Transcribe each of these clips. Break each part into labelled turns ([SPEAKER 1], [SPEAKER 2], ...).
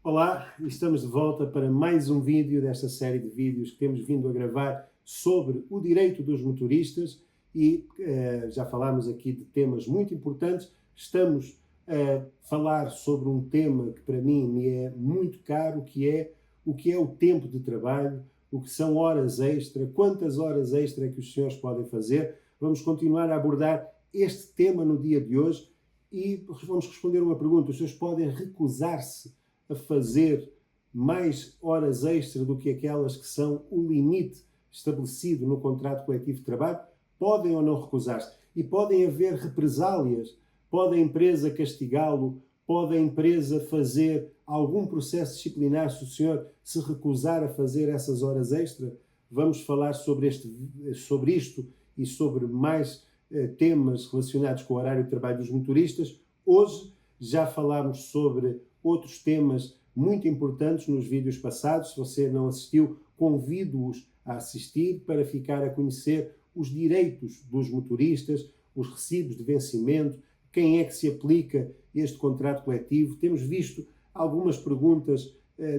[SPEAKER 1] Olá, estamos de volta para mais um vídeo desta série de vídeos que temos vindo a gravar sobre o direito dos motoristas e já falámos aqui de temas muito importantes. Estamos a falar sobre um tema que para mim me é muito caro, que é o tempo de trabalho, o que são horas extra, quantas horas extra é que os senhores podem fazer. Vamos continuar a abordar este tema no dia de hoje e vamos responder uma pergunta. Os senhores podem recusar-se a fazer mais horas extra do que aquelas que são o limite estabelecido no contrato coletivo de trabalho? Podem ou não recusar-se? E podem haver represálias? Pode a empresa castigá-lo? Pode a empresa fazer algum processo disciplinar se o senhor se recusar a fazer essas horas extra? Vamos falar sobre isto e sobre mais temas relacionados com o horário de trabalho dos motoristas. Hoje já falámos sobre outros temas muito importantes nos vídeos passados. Se você não assistiu, convido-os a assistir para ficar a conhecer os direitos dos motoristas, os recibos de vencimento, quem é que se aplica este contrato coletivo. Temos visto algumas perguntas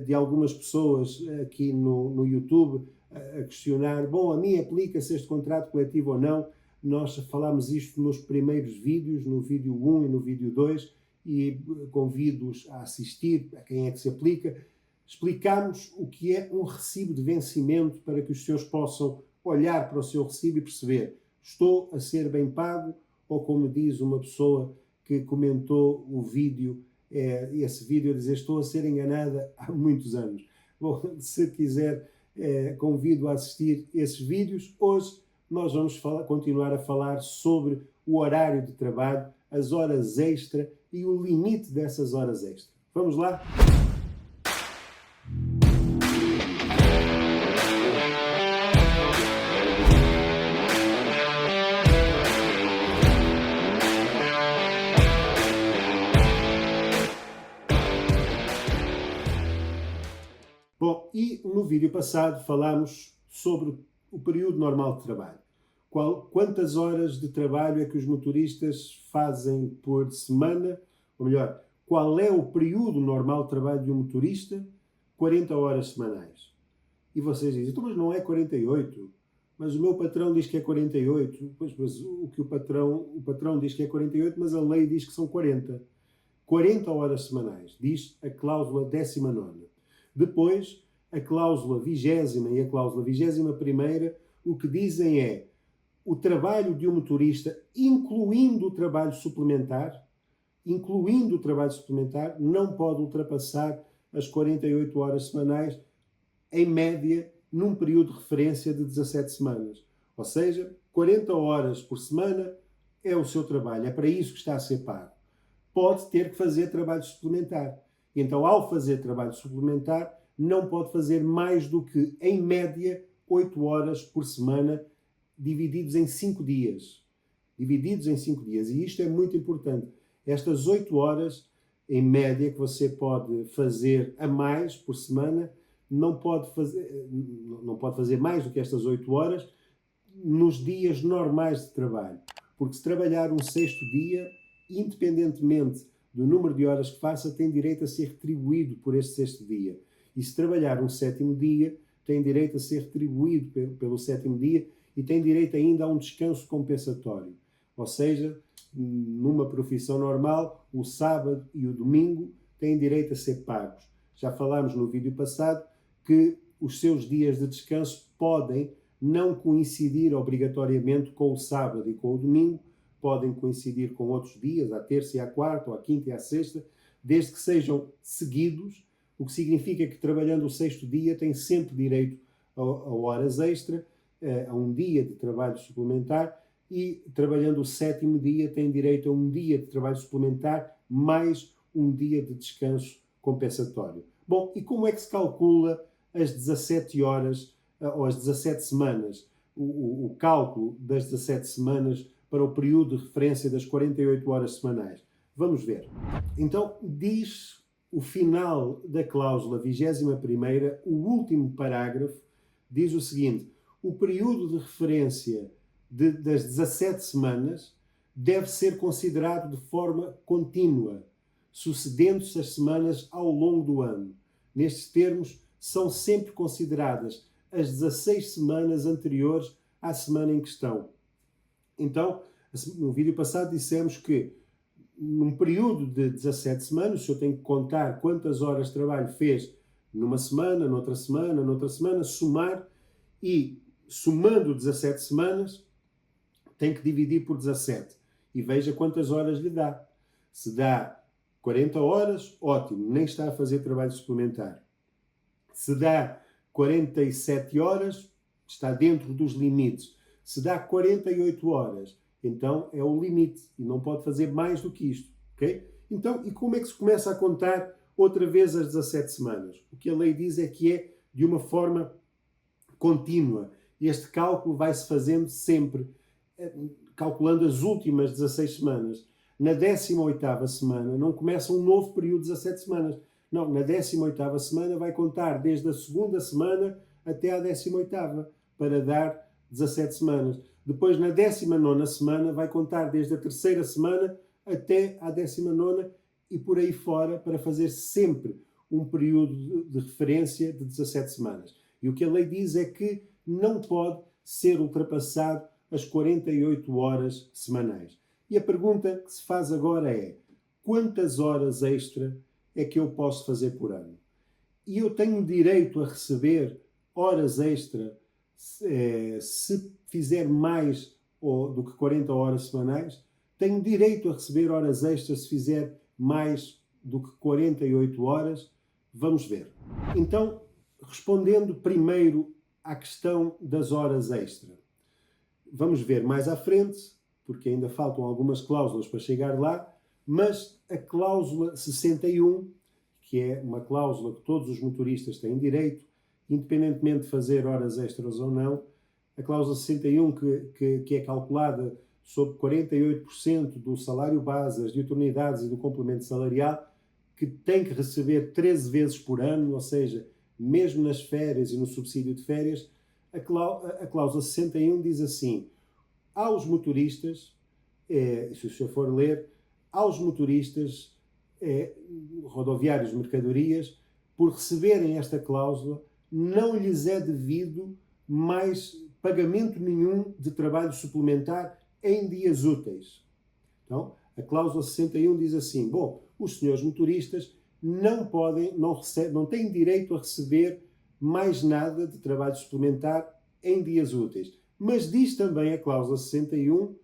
[SPEAKER 1] de algumas pessoas aqui no YouTube a questionar, a mim aplica-se este contrato coletivo ou não? Nós falámos isto nos primeiros vídeos, no vídeo 1 e no vídeo 2, e convido-os a assistir, a quem é que se aplica. Explicámos o que é um recibo de vencimento para que os senhores possam olhar para o seu recibo e perceber: estou a ser bem pago? Ou, como diz uma pessoa que comentou o vídeo, esse vídeo a dizer: estou a ser enganada há muitos anos. Bom, se quiser, convido a assistir esses vídeos. Hoje nós vamos continuar a falar sobre o horário de trabalho, as horas extra e o limite dessas horas extra. Vamos lá? Bom, e no vídeo passado falámos sobre o período normal de trabalho. Quantas horas de trabalho é que os motoristas fazem por semana? Ou melhor, qual é o período normal de trabalho de um motorista? 40 horas semanais. E vocês dizem: então, mas não é 48? Mas o meu patrão diz que é 48. Pois, mas o patrão diz que é 48, mas a lei diz que são 40. 40 horas semanais, diz a cláusula 19ª. Depois, a cláusula 20ª e a cláusula 21ª, o que dizem é: o trabalho de um motorista, incluindo o trabalho suplementar, não pode ultrapassar as 48 horas semanais, em média, num período de referência de 17 semanas. Ou seja, 40 horas por semana é o seu trabalho, é para isso que está a ser pago. Pode ter que fazer trabalho suplementar. Então, ao fazer trabalho suplementar, não pode fazer mais do que, em média, 8 horas por semana, divididos em 5 dias. E isto é muito importante. Estas 8 horas, em média, que você pode fazer a mais por semana, não pode fazer mais do que estas 8 horas nos dias normais de trabalho. Porque se trabalhar um sexto dia, independentemente do número de horas que faça, tem direito a ser retribuído por este sexto dia. E se trabalhar um sétimo dia, tem direito a ser retribuído pelo sétimo dia e tem direito ainda a um descanso compensatório. Ou seja, numa profissão normal, o sábado e o domingo têm direito a ser pagos. Já falámos no vídeo passado que os seus dias de descanso podem não coincidir obrigatoriamente com o sábado e com o domingo, podem coincidir com outros dias, à terça e à quarta, ou à quinta e à sexta, desde que sejam seguidos, o que significa que, trabalhando o sexto dia, tem sempre direito a horas extra, a um dia de trabalho suplementar, e, trabalhando o sétimo dia, tem direito a um dia de trabalho suplementar mais um dia de descanso compensatório. Bom, e como é que se calcula as 17 horas ou as 17 semanas? O cálculo das 17 semanas para o período de referência das 48 horas semanais. Vamos ver. Então, diz o final da cláusula 21ª, o último parágrafo, diz o seguinte: o período de referência das 17 semanas deve ser considerado de forma contínua. sucedendo-se as semanas ao longo do ano. Nestes termos, são sempre consideradas as 16 semanas anteriores à semana em questão. Então, no vídeo passado dissemos que num período de 17 semanas, se eu tenho que contar quantas horas de trabalho fez numa semana, noutra semana, somar, e somando 17 semanas, tem que dividir por 17 e veja quantas horas lhe dá. Se dá 40 horas, ótimo, nem está a fazer trabalho suplementar. Se dá 47 horas, está dentro dos limites. Se dá 48 horas, então é o limite e não pode fazer mais do que isto, ok? Então, e como é que se começa a contar outra vez as 17 semanas? O que a lei diz é que é de uma forma contínua. Este cálculo vai-se fazendo sempre, calculando as últimas 16 semanas. Na 18ª semana não começa um novo período de 17 semanas. Não, na 18ª semana vai contar desde a segunda semana até à 18ª, para dar 17 semanas. Depois, na 19ª semana, vai contar desde a terceira semana até à 19ª e por aí fora, para fazer sempre um período de referência de 17 semanas. E o que a lei diz é que não pode ser ultrapassado as 48 horas semanais. E a pergunta que se faz agora é: quantas horas extra é que eu posso fazer por ano? E eu tenho direito a receber horas extra se fizer mais do que 40 horas semanais? Tenho direito a receber horas extras se fizer mais do que 48 horas? Vamos ver. Então, respondendo primeiro à questão das horas extra. Vamos ver mais à frente, porque ainda faltam algumas cláusulas para chegar lá, mas a cláusula 61, que é uma cláusula que todos os motoristas têm direito, independentemente de fazer horas extras ou não, a cláusula 61, que é calculada sobre 48% do salário base, as diuturnidades e do complemento salarial, que tem que receber 13 vezes por ano, ou seja, mesmo nas férias e no subsídio de férias, a cláusula 61 diz assim: aos motoristas, se o senhor for ler, aos motoristas rodoviários de mercadorias, por receberem esta cláusula, não lhes é devido mais pagamento nenhum de trabalho suplementar em dias úteis. Então, a cláusula 61 diz assim: bom, os senhores motoristas não têm direito a receber mais nada de trabalho suplementar em dias úteis. Mas diz também a cláusula 61,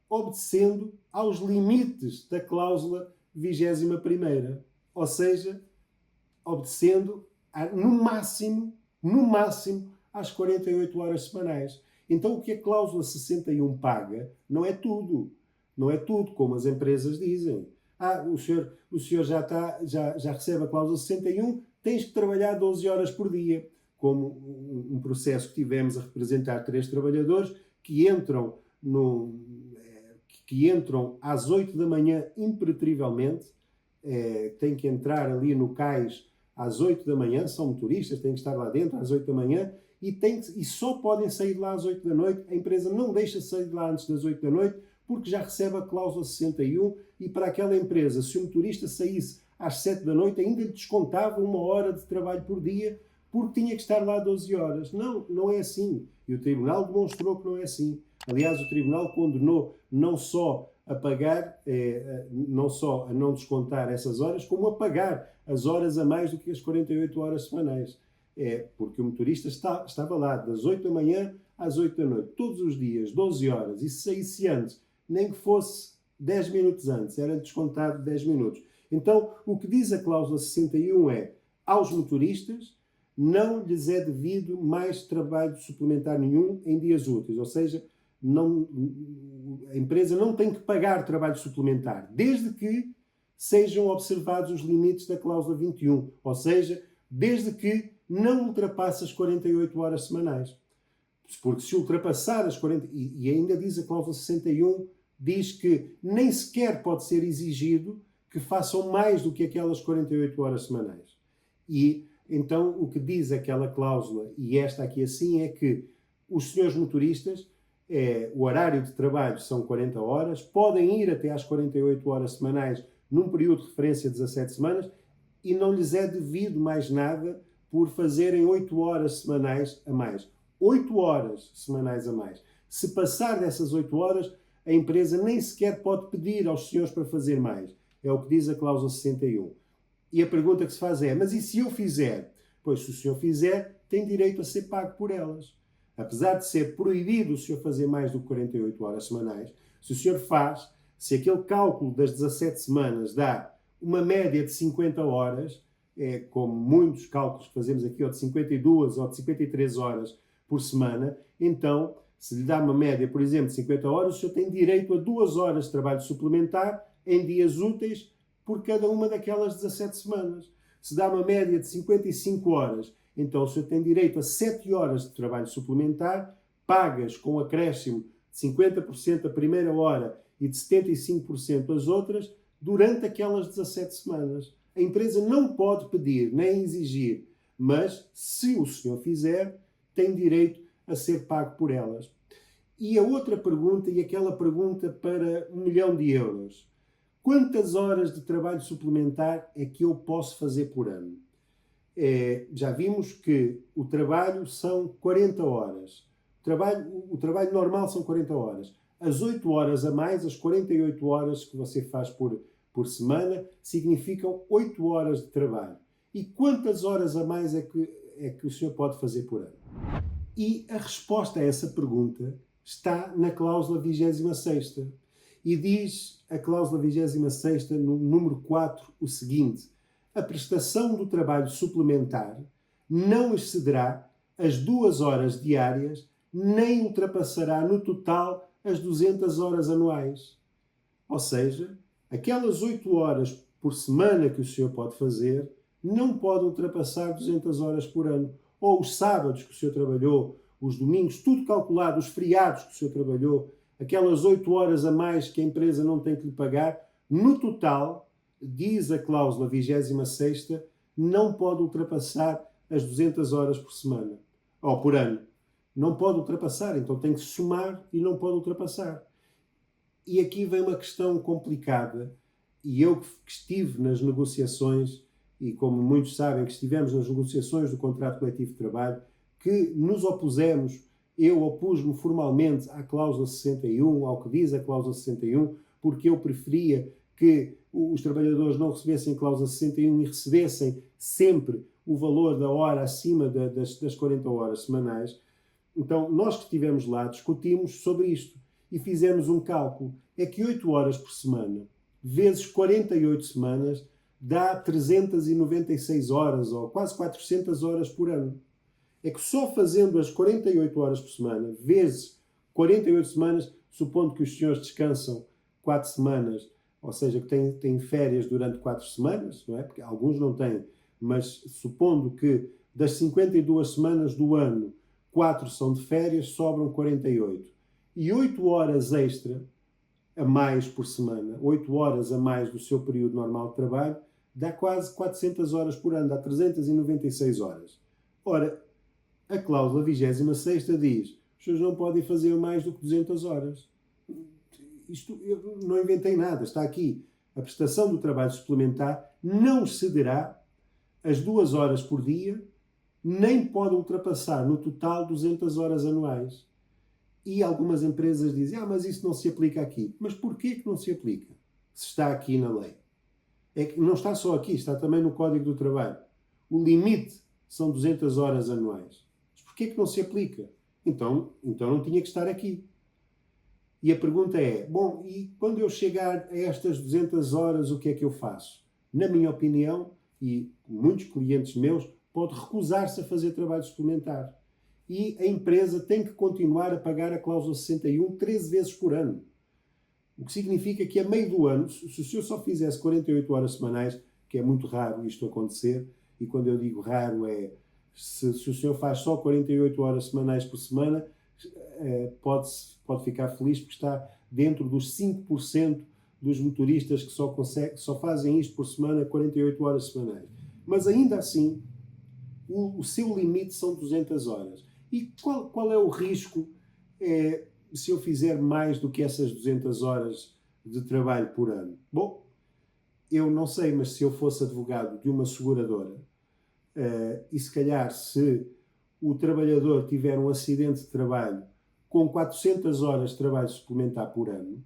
[SPEAKER 1] obedecendo aos limites da cláusula 21ª, ou seja, obedecendo no máximo, às 48 horas semanais. Então, o que a cláusula 61 paga não é tudo. Não é tudo, como as empresas dizem. O senhor já recebe a cláusula 61, tens que trabalhar 12 horas por dia. Como um processo que tivemos a representar 3 trabalhadores que entram às 8 da manhã impreterivelmente, têm que entrar ali no cais às 8 da manhã, são motoristas, têm que estar lá dentro às 8 da manhã e só podem sair de lá às 8 da noite. A empresa não deixa sair de lá antes das 8 da noite porque já recebe a cláusula 61 e para aquela empresa, se o motorista saísse às 7 da noite, ainda lhe descontava 1 hora de trabalho por dia porque tinha que estar lá 12 horas. Não, não é assim. E o Tribunal demonstrou que não é assim. Aliás, o Tribunal condenou não só a pagar, não só a não descontar essas horas, como a pagar as horas a mais do que as 48 horas semanais. Porque o motorista estava lá das 8 da manhã às 8 da noite, todos os dias, 12 horas, e se saísse antes, nem que fosse 10 minutos antes, era descontado 10 minutos. Então, o que diz a cláusula 61 é: aos motoristas não lhes é devido mais trabalho suplementar nenhum em dias úteis, ou seja, a empresa não tem que pagar trabalho suplementar, desde que sejam observados os limites da cláusula 21, ou seja, desde que não ultrapasse as 48 horas semanais. Porque se ultrapassar as 40, e ainda diz a cláusula 61, diz que nem sequer pode ser exigido que façam mais do que aquelas 48 horas semanais. E então o que diz aquela cláusula, e esta aqui assim, é que os senhores motoristas, o horário de trabalho são 40 horas, podem ir até às 48 horas semanais num período de referência de 17 semanas e não lhes é devido mais nada por fazerem 8 horas semanais a mais. 8 horas semanais a mais. Se passar dessas 8 horas, a empresa nem sequer pode pedir aos senhores para fazer mais. É o que diz a cláusula 61. E a pergunta que se faz é, mas e se eu fizer? Pois, se o senhor fizer, tem direito a ser pago por elas. Apesar de ser proibido o senhor fazer mais do que 48 horas semanais, se o senhor faz, se aquele cálculo das 17 semanas dá uma média de 50 horas, como muitos cálculos que fazemos aqui, ou de 52 ou de 53 horas por semana, então, se lhe dá uma média, por exemplo, de 50 horas, o senhor tem direito a 2 horas de trabalho suplementar em dias úteis por cada uma daquelas 17 semanas. Se dá uma média de 55 horas, então o senhor tem direito a 7 horas de trabalho suplementar, pagas com acréscimo de 50% a primeira hora e de 75% as outras, durante aquelas 17 semanas. A empresa não pode pedir nem exigir, mas se o senhor fizer, tem direito a ser pago por elas. E a outra pergunta, e aquela pergunta para 1 milhão de euros. Quantas horas de trabalho suplementar é que eu posso fazer por ano? Já vimos que o trabalho são 40 horas. O trabalho normal são 40 horas. As 8 horas a mais, as 48 horas que você faz por semana, significam 8 horas de trabalho. E quantas horas a mais é que o senhor pode fazer por ano? E a resposta a essa pergunta está na cláusula 26ª. E diz a cláusula 26ª, no número 4, o seguinte: a prestação do trabalho suplementar não excederá as 2 horas diárias, nem ultrapassará no total as 200 horas anuais. Ou seja, aquelas 8 horas por semana que o senhor pode fazer não pode ultrapassar 200 horas por ano. Ou os sábados que o senhor trabalhou, os domingos, tudo calculado, os feriados que o senhor trabalhou, aquelas 8 horas a mais que a empresa não tem que lhe pagar, no total, diz a cláusula 26ª, não pode ultrapassar as 200 horas por semana, ou por ano. Não pode ultrapassar, então tem que somar e não pode ultrapassar. E aqui vem uma questão complicada, e eu que estive nas negociações, e como muitos sabem que estivemos nas negociações do contrato coletivo de trabalho, que nos opusemos, eu opus-me formalmente à cláusula 61, ao que diz a cláusula 61, porque eu preferia que os trabalhadores não recebessem cláusula 61 e recebessem sempre o valor da hora acima das 40 horas semanais. Então, nós que estivemos lá, discutimos sobre isto e fizemos um cálculo. É que 8 horas por semana, vezes 48 semanas, dá 396 horas, ou quase 400 horas por ano. É que só fazendo as 48 horas por semana, vezes 48 semanas, supondo que os senhores descansam 4 semanas, ou seja, que têm férias durante 4 semanas, não é? Porque alguns não têm, mas supondo que das 52 semanas do ano, 4 são de férias, sobram 48. E 8 horas extra a mais por semana, 8 horas a mais do seu período normal de trabalho, dá quase 400 horas por ano, dá 396 horas. Ora, a cláusula 26ª diz: os senhores não podem fazer mais do que 200 horas. Isto eu não inventei nada, está aqui. A prestação do trabalho suplementar não excederá as 2 horas por dia, nem pode ultrapassar no total 200 horas anuais. E algumas empresas dizem: mas isso não se aplica aqui. Mas porquê que não se aplica? Se está aqui na lei. É que não está só aqui, está também no Código do Trabalho. O limite são 200 horas anuais. Mas porquê que não se aplica? Então não tinha que estar aqui. E a pergunta é, bom, e quando eu chegar a estas 200 horas, o que é que eu faço? Na minha opinião, e muitos clientes meus, pode recusar-se a fazer trabalho suplementar. E a empresa tem que continuar a pagar a cláusula 61 13 vezes por ano. O que significa que a meio do ano, se o senhor só fizesse 48 horas semanais, que é muito raro isto acontecer, e quando eu digo raro é, se o senhor faz só 48 horas semanais por semana, pode ficar feliz porque está dentro dos 5% dos motoristas que só fazem isto por semana, 48 horas semanais. Mas ainda assim, o seu limite são 200 horas. E qual é o risco se eu fizer mais do que essas 200 horas de trabalho por ano? Bom, eu não sei, mas se eu fosse advogado de uma seguradora, e se calhar se o trabalhador tiver um acidente de trabalho com 400 horas de trabalho suplementar por ano,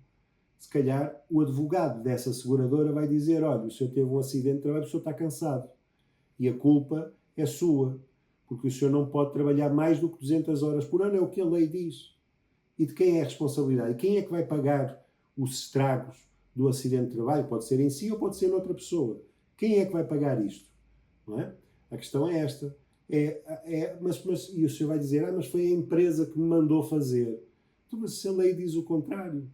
[SPEAKER 1] se calhar o advogado dessa seguradora vai dizer: olha, o senhor teve um acidente de trabalho, o senhor está cansado. E a culpa é sua, porque o senhor não pode trabalhar mais do que 200 horas por ano, é o que a lei diz. E de quem é a responsabilidade? E quem é que vai pagar os estragos do acidente de trabalho? Pode ser em si ou pode ser noutra pessoa. Quem é que vai pagar isto? Não é? A questão é esta. E o senhor vai dizer: mas foi a empresa que me mandou fazer. Então, mas se a lei diz o contrário,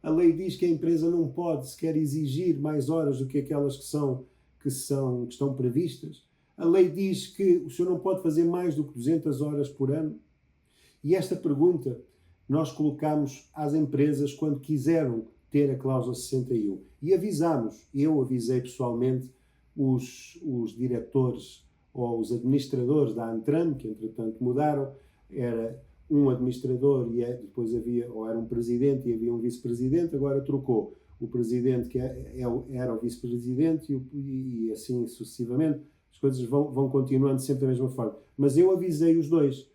[SPEAKER 1] a lei diz que a empresa não pode sequer exigir mais horas do que aquelas que estão previstas. A lei diz que o senhor não pode fazer mais do que 200 horas por ano. E esta pergunta nós colocámos às empresas quando quiseram ter a cláusula 61. E avisámos, eu avisei pessoalmente os diretores ou os administradores da Antram, que entretanto mudaram, era um administrador e depois havia, ou era um presidente e havia um vice-presidente, agora trocou o presidente que era o vice-presidente e assim sucessivamente. As coisas vão continuando sempre da mesma forma. Mas eu avisei os dois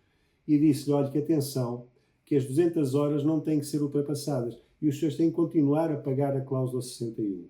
[SPEAKER 1] e disse-lhe: olha, que atenção, que as 200 horas não têm que ser ultrapassadas e os senhores têm que continuar a pagar a cláusula 61.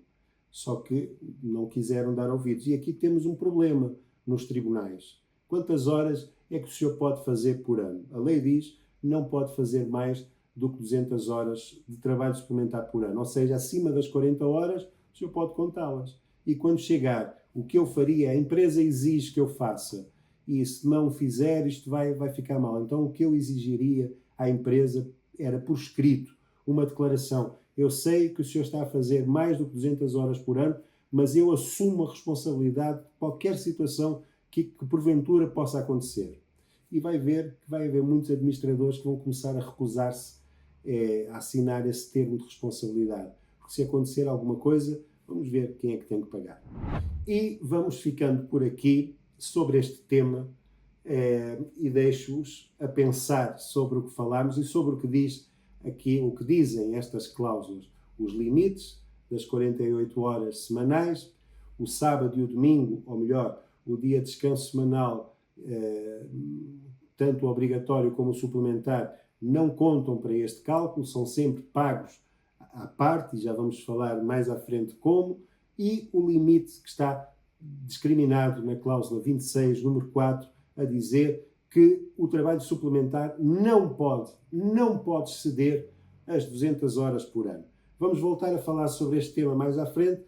[SPEAKER 1] Só que não quiseram dar ouvidos. E aqui temos um problema nos tribunais. Quantas horas é que o senhor pode fazer por ano? A lei diz: não pode fazer mais do que 200 horas de trabalho suplementar por ano. Ou seja, acima das 40 horas, o senhor pode contá-las. E quando chegar, o que eu faria, a empresa exige que eu faça, e se não fizer, isto vai ficar mal. Então, o que eu exigiria à empresa era por escrito, uma declaração: eu sei que o senhor está a fazer mais do que 200 horas por ano, mas eu assumo a responsabilidade de qualquer situação que porventura possa acontecer. E vai haver muitos administradores que vão começar a recusar-se a assinar esse termo de responsabilidade. Porque se acontecer alguma coisa, vamos ver quem é que tem que pagar. E vamos ficando por aqui sobre este tema e deixo-os a pensar sobre o que falámos e sobre o que diz aqui, o que dizem estas cláusulas, os limites das 48 horas semanais, o sábado e o domingo, ou melhor, o dia de descanso semanal, tanto o obrigatório como o suplementar, não contam para este cálculo, são sempre pagos à parte, e já vamos falar mais à frente como, e o limite que está discriminado na cláusula 26, número 4, a dizer que o trabalho suplementar não pode exceder as 200 horas por ano. Vamos voltar a falar sobre este tema mais à frente,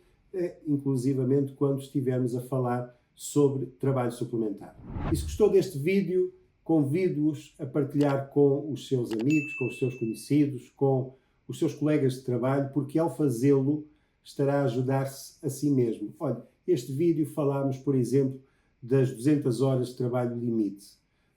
[SPEAKER 1] inclusivamente quando estivermos a falar sobre trabalho suplementar. E se gostou deste vídeo, convido-os a partilhar com os seus amigos, com os seus conhecidos, com os seus colegas de trabalho, porque ao fazê-lo estará a ajudar-se a si mesmo. Olha, este vídeo falámos, por exemplo, das 200 horas de trabalho limite.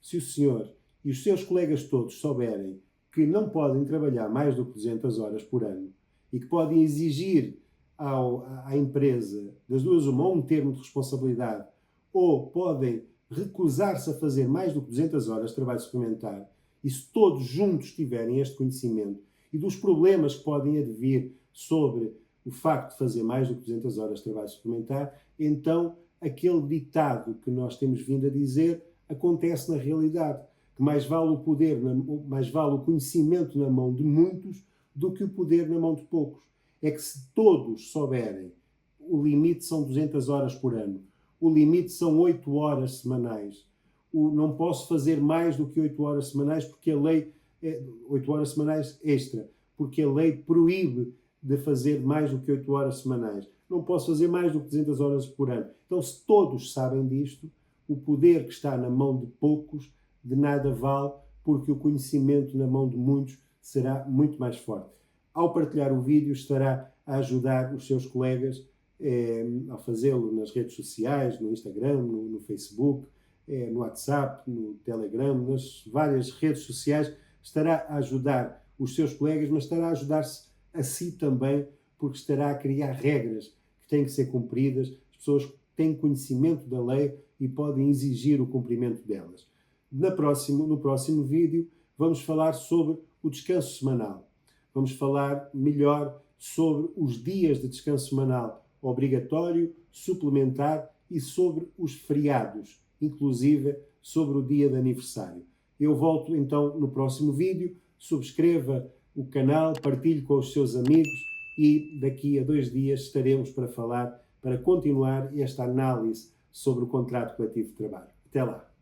[SPEAKER 1] Se o senhor e os seus colegas todos souberem que não podem trabalhar mais do que 200 horas por ano e que podem exigir à empresa, das duas uma, um termo de responsabilidade, ou podem recusar-se a fazer mais do que 200 horas de trabalho suplementar, e se todos juntos tiverem este conhecimento e dos problemas que podem advir sobre o facto de fazer mais do que 200 horas de trabalho suplementar, então aquele ditado que nós temos vindo a dizer acontece na realidade, que mais vale o poder, mais vale o conhecimento na mão de muitos do que o poder na mão de poucos. É que se todos souberem, o limite são 200 horas por ano, o limite são 8 horas semanais, não posso fazer mais do que 8 horas semanais porque a lei, 8 horas semanais extra, porque a lei proíbe de fazer mais do que 8 horas semanais. Não posso fazer mais do que 200 horas por ano. Então, se todos sabem disto, o poder que está na mão de poucos de nada vale, porque o conhecimento na mão de muitos será muito mais forte. Ao partilhar o vídeo, estará a ajudar os seus colegas a fazê-lo nas redes sociais, no Instagram, no Facebook, no WhatsApp, no Telegram, nas várias redes sociais. Estará a ajudar os seus colegas, mas estará a ajudar-se a si também, porque estará a criar regras que têm que ser cumpridas. As pessoas têm conhecimento da lei e podem exigir o cumprimento delas. No próximo vídeo vamos falar sobre o descanso semanal. Vamos falar melhor sobre os dias de descanso semanal, obrigatório, suplementar e sobre os feriados, inclusive sobre o dia de aniversário. Eu volto então no próximo vídeo. Subscreva o canal, partilhe com os seus amigos e daqui a 2 dias estaremos para falar, para continuar esta análise sobre o contrato coletivo de trabalho. Até lá!